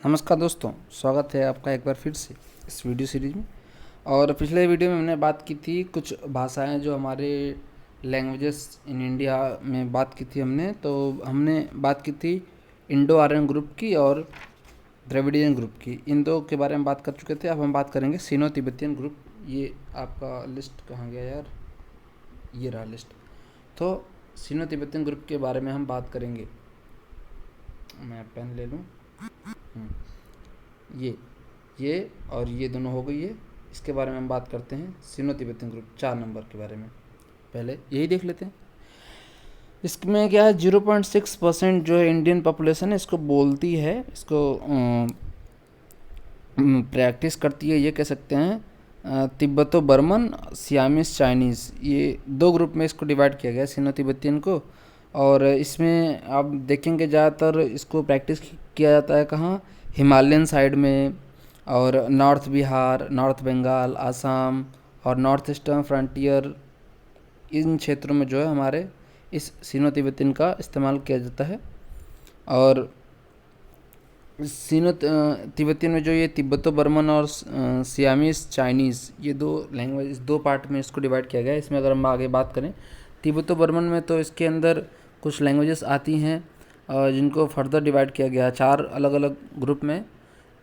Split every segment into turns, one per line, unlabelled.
नमस्कार दोस्तों, स्वागत है आपका एक बार फिर से इस वीडियो सीरीज में। और पिछले वीडियो में हमने बात की थी कुछ भाषाएं जो हमारे लैंग्वेजेस इन इंडिया में बात की थी हमने बात की थी इंडो आर्यन ग्रुप की और द्रविडियन ग्रुप की। इन दो के बारे में बात कर चुके थे। अब हम बात करेंगे सिनो तिब्बतियन ग्रुप। ये आपका लिस्ट कहाँ गया यार, ये रहा लिस्ट। तो सिनो तिब्बतियन ग्रुप के बारे में हम बात करेंगे। मैं पेन ले लूँ। ये और ये दोनों हो गई है। इसके बारे में हम बात करते हैं सिनो तिब्बतियन ग्रुप 4 नंबर के बारे में। पहले यही देख लेते हैं। इसमें क्या है, 0.6% जो है इंडियन पॉपुलेशन है इसको बोलती है, इसको प्रैक्टिस करती है, ये कह सकते हैं। तिब्बतो बर्मन, सियामीस चाइनीज़, ये दो ग्रुप में इसको डिवाइड किया गया है सिनो तिब्बतियन को। और इसमें आप देखेंगे ज़्यादातर इसको प्रैक्टिस किया जाता है कहाँ, हिमालयन साइड में और नॉर्थ बिहार, नॉर्थ बंगाल, आसाम और नॉर्थ ईस्टर्न फ्रंटियर, इन क्षेत्रों में जो है हमारे इस सिनो तिब्बतियन का इस्तेमाल किया जाता है। और सिनो तिब्बतियन में जो ये तिब्बतो बर्मन और सियामीस चाइनीज़, ये दो लैंग्वेज, इस दो पार्ट में इसको डिवाइड किया गया है। इसमें अगर हम आगे बात करें तिब्बतो बर्मन में, तो इसके अंदर कुछ लैंग्वेजेस आती हैं जिनको फर्दर डिवाइड किया गया 4 अलग अलग ग्रुप में।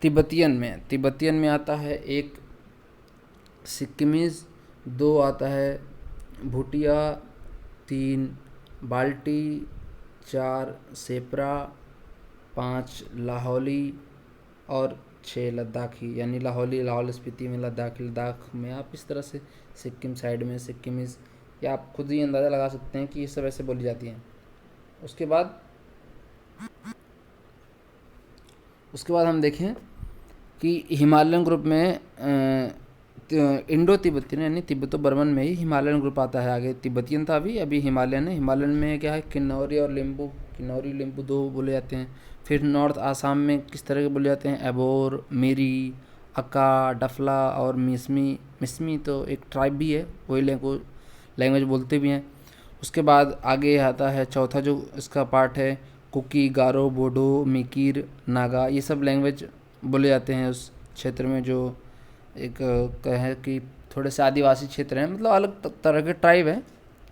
तिब्बतियन में आता है एक सिक्किमीज़, 2 आता है भूटिया, 3 बाल्टी, 4 सेप्रा, 5 लाहौली और 6 लद्दाखी। यानी लाहौली लाहौल स्पीति में, लद्दाख में। आप इस तरह से सिक्किम साइड में सिक्किमीज़, या आप खुद ही अंदाज़ा लगा सकते हैं कि ये सब ऐसे बोली जाती हैं। उसके बाद हम देखें कि हिमालयन ग्रुप में इंडो तिब्बतियन यानी तिब्बतो बर्मन में ही हिमालयन ग्रुप आता है। आगे तिब्बतियन था, अभी हिमालयन है। हिमालयन में क्या है, किन्नौरी और लिम्बू 2 बोले जाते हैं। फिर नॉर्थ आसाम में किस तरह के बोले जाते हैं, एबोर, मिरी, अका, डफला और मिसमी तो एक ट्राइब भी है, वही लैंग्वेज बोलते भी हैं। उसके बाद आगे आता है चौथा जो इसका पार्ट है, कुकी, गारो, बोडो, मिकीर, नागा, ये सब लैंग्वेज बोले जाते हैं उस क्षेत्र में, जो एक कहे कि थोड़े से आदिवासी क्षेत्र हैं, मतलब अलग तरह के ट्राइब हैं,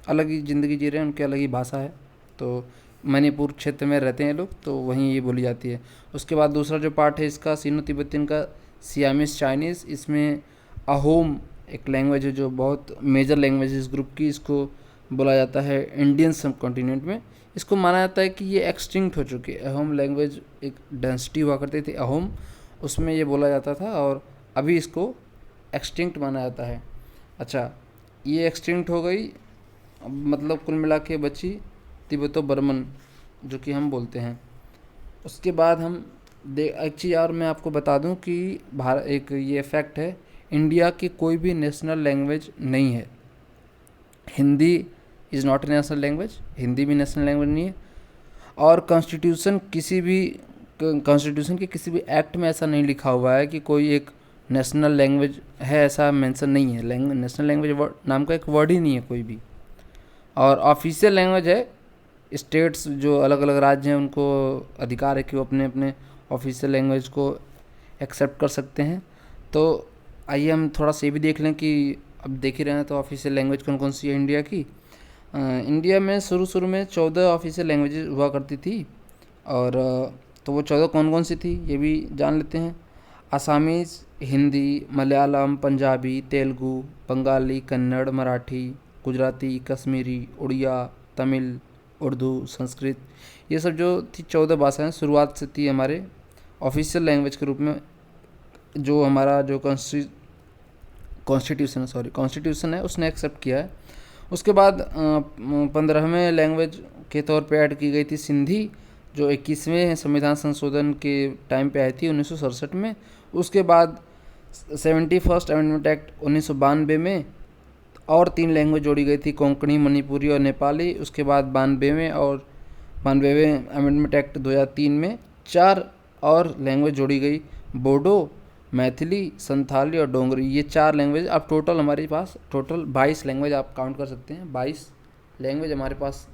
अलग ही ज़िंदगी जी रहे हैं, उनकी अलग ही भाषा है। तो मणिपुर क्षेत्र में रहते हैं लोग, तो वहीं ये बोली जाती है। उसके बाद दूसरा जो पार्ट है इसका सिनो तिब्बतियन का, सियामीस चाइनीज़, इसमें अहोम एक लैंग्वेज है जो बहुत मेजर लैंग्वेज है इस ग्रुप की। इसको बोला जाता है इंडियन सब कॉन्टिनेंट में। इसको माना जाता है कि ये एक्सटिंक्ट हो चुके। अहोम लैंग्वेज एक डेंसिटी हुआ करती थी अहोम, उसमें ये बोला जाता था, और अभी इसको एक्सटिंक्ट माना जाता है। अच्छा, ये एक्सटिंक्ट हो गई, मतलब कुल मिला के बची तिब्बतो बर्मन, जो कि हम बोलते हैं। उसके बाद हम एक चीज़ और मैं आपको बता दूं कि एक ये फैक्ट है, इंडिया की कोई भी नेशनल लैंग्वेज नहीं है। Hindi is not a national language, Hindi भी नेशनल लैंग्वेज नहीं है। और कॉन्स्टिट्यूशन के किसी भी एक्ट में ऐसा नहीं लिखा हुआ है कि कोई एक नेशनल लैंग्वेज है, ऐसा मेंशन नहीं है। नेशनल लैंग्वेज नाम का एक वर्ड ही नहीं है कोई भी। और ऑफिशियल लैंग्वेज है, स्टेट्स जो अलग अलग राज्य हैं उनको अधिकार है कि वो अपने अपने ऑफिशियल लैंग्वेज को एक्सेप्ट कर सकते हैं। तो आइए हम थोड़ा सा ये भी देख लें कि अब देख ही रहे हैं तो ऑफिशियल लैंग्वेज कौन कौन सी है इंडिया की। इंडिया में शुरू में 14 ऑफिशियल लैंग्वेजेस हुआ करती थी। और तो वो 14 कौन कौन सी थी ये भी जान लेते हैं। आसामीज़, हिंदी, मलयालम, पंजाबी, तेलुगु, बंगाली, कन्नड़, मराठी, गुजराती, कश्मीरी, उड़िया, तमिल, उर्दू, संस्कृत, ये सब जो थी 14 भाषाएं शुरुआत से थी हमारे ऑफिशियल लैंग्वेज के रूप में। जो हमारा जो कॉन्स्टिट्यूशन है उसने एक्सेप्ट किया है। उसके बाद 15वें लैंग्वेज के तौर पे ऐड की गई थी सिंधी, जो 21वें संविधान संशोधन के टाइम पे आई थी 1967 में। उसके बाद 71st अमेंडमेंट एक्ट 1992 में और 3 लैंग्वेज जोड़ी गई थी, कोंकणी, मणिपुरी और नेपाली। उसके बाद 92वें अमेंडमेंट एक्ट 2003 में 4 और लैंग्वेज जोड़ी गई, बोडो, मैथिली, संथाली और डोगरी। ये 4 लैंग्वेज। अब टोटल हमारे पास 22 लैंग्वेज आप काउंट कर सकते हैं। 22 लैंग्वेज हमारे पास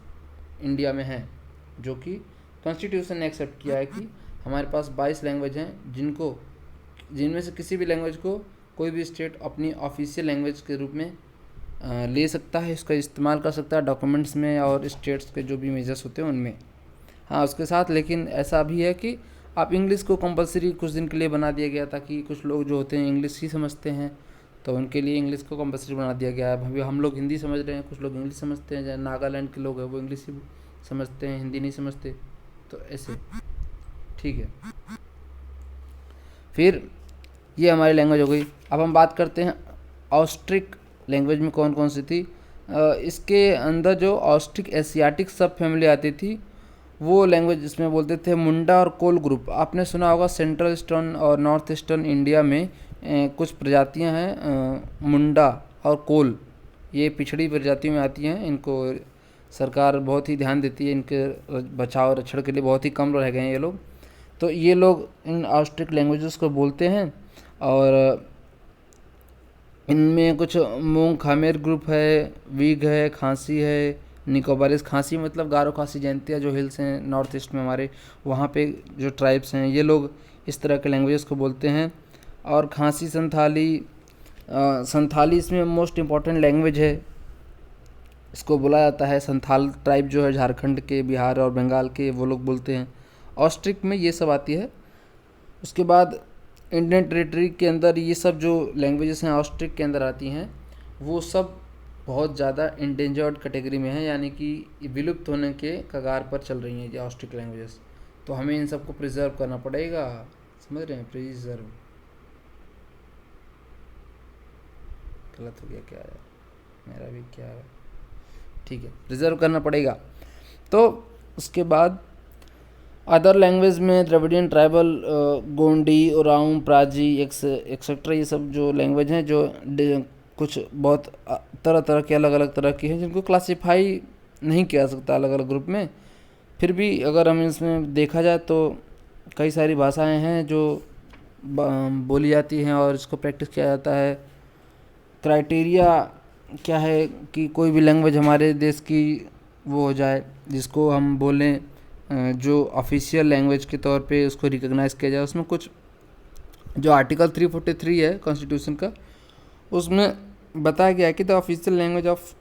इंडिया में हैं, जो कि कॉन्स्टिट्यूशन ने एक्सेप्ट किया है कि हमारे पास 22 लैंग्वेज हैं जिनमें से किसी भी लैंग्वेज को कोई भी स्टेट अपनी ऑफिशियल लैंग्वेज के रूप में ले सकता है, इसका इस्तेमाल कर सकता है डॉक्यूमेंट्स में और स्टेट्स के जो भी मेजर्स होते हैं उनमें। हाँ, उसके साथ लेकिन ऐसा भी है कि आप इंग्लिश को कंपलसरी कुछ दिन के लिए बना दिया गया, ताकि कुछ लोग जो होते हैं इंग्लिश ही समझते हैं, तो उनके लिए इंग्लिश को कंपलसरी बना दिया गया है। अभी हम लोग हिंदी समझ रहे हैं, कुछ लोग इंग्लिश समझते हैं, जैसे नागालैंड के लोग हैं वो इंग्लिश ही समझते हैं, हिंदी नहीं समझते, तो ऐसे ठीक है। फिर ये हमारी लैंग्वेज हो गई। अब हम बात करते हैं ऑस्ट्रिक लैंग्वेज में कौन कौन सी थी। इसके अंदर जो ऑस्ट्रिक एशियाटिक सब फैमिली आती थी, वो लैंग्वेज जिसमें बोलते थे मुंडा और कोल ग्रुप। आपने सुना होगा सेंट्रल ईस्टर्न और नॉर्थ ईस्टर्न इंडिया में कुछ प्रजातियां हैं मुंडा और कोल, ये पिछड़ी प्रजातियों में आती हैं। इनको सरकार बहुत ही ध्यान देती है, इनके बचाव और रक्षण के लिए बहुत ही कम रह गए हैं ये लोग। तो ये लोग इन ऑस्ट्रिक लैंग्वेजेस को बोलते हैं, और इनमें कुछ मोंग खामेर ग्रुप है, विग है, खांसी है, निकोबारिस। खांसी मतलब गारो खासी जानते हैं, जो हिल्स हैं नॉर्थ ईस्ट में हमारे, वहाँ पे जो ट्राइब्स हैं ये लोग इस तरह के लैंग्वेजेस को बोलते हैं। और खांसी संथाली इसमें मोस्ट इम्पॉर्टेंट लैंग्वेज है, इसको बोला जाता है। संथाल ट्राइब जो है झारखंड के, बिहार और बंगाल के, वो लोग बोलते हैं। ऑस्ट्रिक में ये सब आती है। उसके बाद इंडियन टेरिटरी के अंदर ये सब जो लैंग्वेजेस हैं ऑस्ट्रिक के अंदर आती हैं, वो सब बहुत ज़्यादा इंडेंजर्ड कैटेगरी में है, यानी कि विलुप्त होने के कगार पर चल रही हैं ये ऑस्ट्रिक लैंग्वेजेस। तो हमें इन सबको प्रिजर्व करना पड़ेगा, समझ रहे हैं, प्रिजर्व। गलत हो गया क्या है, मेरा भी क्या है, ठीक है, प्रिजर्व करना पड़ेगा। तो उसके बाद अदर लैंग्वेज में द्रविडियन ट्राइबल, गोंडी, ओराऊं, प्राजी एक्सेट्रा, ये सब जो लैंग्वेज हैं जो कुछ बहुत तरह तरह के अलग अलग तरह की हैं, जिनको क्लासीफाई नहीं किया जा सकता अलग अलग ग्रुप में। फिर भी अगर हम इसमें देखा जाए तो कई सारी भाषाएं हैं जो बोली जाती हैं और इसको प्रैक्टिस किया जाता है। क्राइटेरिया क्या है कि कोई भी लैंग्वेज हमारे देश की वो हो जाए जिसको हम बोलें, जो ऑफिशियल लैंग्वेज के तौर पे उसको रिकॉग्नाइज़ किया जाए। उसमें कुछ जो आर्टिकल 343 है कॉन्स्टिट्यूशन का, उसमें बताया गया है कि the official language of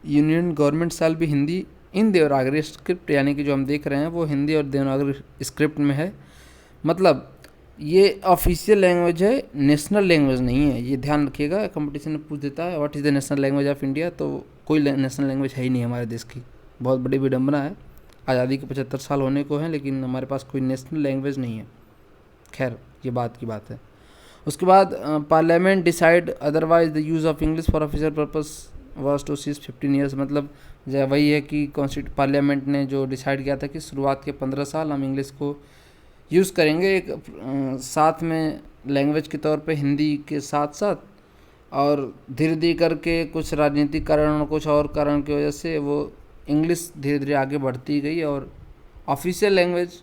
union government shall be Hindi in Devanagari script, यानी कि जो हम देख रहे हैं वो हिंदी और देवनागरी स्क्रिप्ट में है। मतलब ये ऑफिशियल लैंग्वेज है, नेशनल लैंग्वेज नहीं है, ये ध्यान रखिएगा। कंपटीशन में पूछ देता है what is the national language of India, तो कोई नेशनल लैंग्वेज है ही नहीं हमारे देश की। बहुत बड़ी विडम्बना है, आज़ादी के 75 साल होने को हैं लेकिन हमारे पास कोई नेशनल लैंग्वेज नहीं है। खैर, ये बात की बात है। उसके बाद parliament decide otherwise the use of English for official purpose was to cease 15 years. मतलब वही है कि पार्लियामेंट ने जो डिसाइड किया था कि शुरुआत के 15 साल हम इंग्लिश को यूज़ करेंगे, एक साथ में लैंग्वेज के तौर पे हिंदी के साथ साथ, और धीरे धीरे करके कुछ राजनीतिक कारण और कुछ और कारण की वजह से वो इंग्लिश धीरे धीरे आगे बढ़ती गई। और ऑफिशियल लैंग्वेज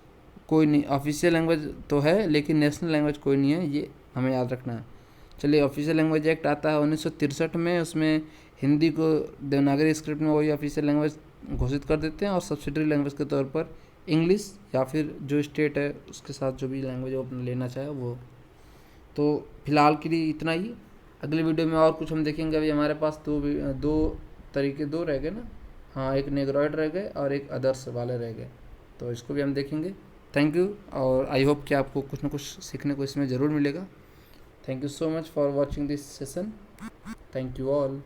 कोई नहीं, ऑफिशियल लैंग्वेज तो है लेकिन नेशनल लैंग्वेज कोई नहीं है, ये हमें याद रखना है। चलिए, ऑफिशियल लैंग्वेज एक्ट आता है 1963 में, उसमें हिंदी को देवनागरी स्क्रिप्ट में वही ऑफिशियल लैंग्वेज घोषित कर देते हैं, और सब्सिडरी लैंग्वेज के तौर पर इंग्लिश या फिर जो स्टेट है उसके साथ जो भी लैंग्वेज वो अपना लेना चाहे वो। तो फिलहाल के लिए इतना ही। अगले वीडियो में और कुछ हम देखेंगे। अभी हमारे पास दो रह गए ना, हाँ, एक नेग्रॉइड रह गए और एक अदर्स वाले रह गए, तो इसको भी हम देखेंगे। थैंक यू, और आई होप कि आपको कुछ ना कुछ सीखने को इसमें ज़रूर मिलेगा। Thank you so much for watching this session. Thank you all.